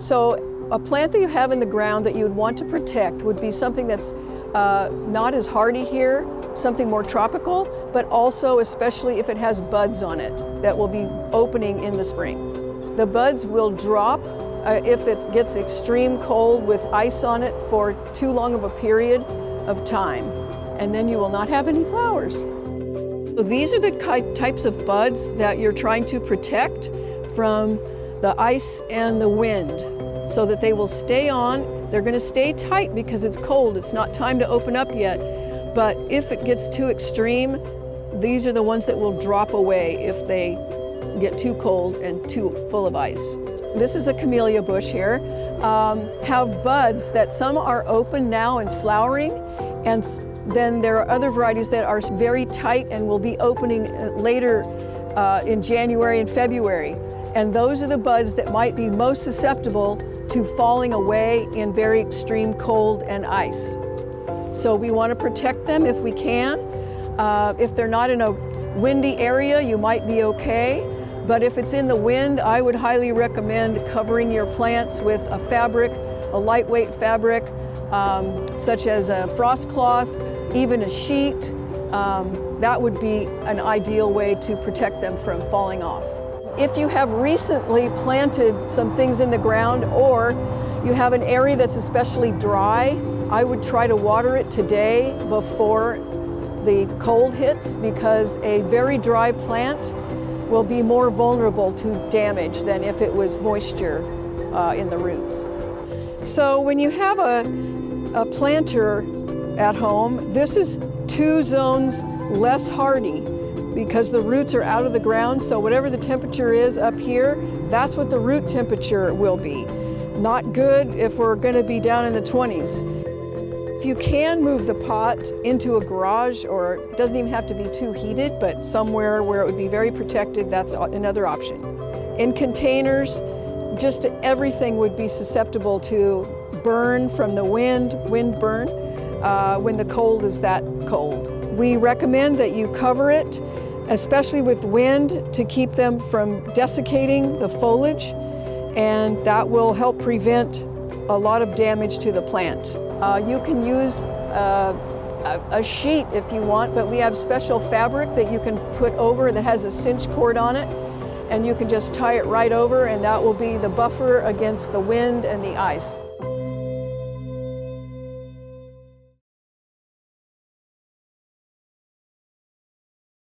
So a plant that you have in the ground that you would want to protect would be something that's not as hardy here, something more tropical, but also especially if it has buds on it that will be opening in the spring. The buds will drop if it gets extreme cold with ice on it for too long of a period of time, and then you will not have any flowers. So these are the types of buds that you're trying to protect from the ice and the wind so that they will stay on. They're going to stay tight because it's cold. It's not time to open up yet. But if it gets too extreme, these are the ones that will drop away if they get too cold and too full of ice. This is a camellia bush here. Have buds that some are open now and flowering, and then there are other varieties that are very tight and will be opening later in January and February. And those are the buds that might be most susceptible to falling away in very extreme cold and ice. So we want to protect them if we can. If they're not in a windy area, you might be okay. But if it's in the wind, I would highly recommend covering your plants with a fabric, a lightweight fabric, such as a frost cloth, even a sheet. That would be an ideal way to protect them from falling off. If you have recently planted some things in the ground, or you have an area that's especially dry, I would try to water it today before the cold hits, because a very dry plant will be more vulnerable to damage than if it was moisture in the roots. So when you have a planter at home, this is 2 zones less hardy because the roots are out of the ground, so whatever the temperature is up here, that's what the root temperature will be. Not good if we're going to be down in the 20s. If you can move the pot into a garage, or it doesn't even have to be too heated, but somewhere where it would be very protected, that's another option. In containers, just everything would be susceptible to burn from the wind burn, when the cold is that cold. We recommend that you cover it, especially with wind, to keep them from desiccating the foliage, and that will help prevent a lot of damage to the plant. You can use a sheet if you want, but we have special fabric that you can put over that has a cinch cord on it, and you can just tie it right over, and that will be the buffer against the wind and the ice.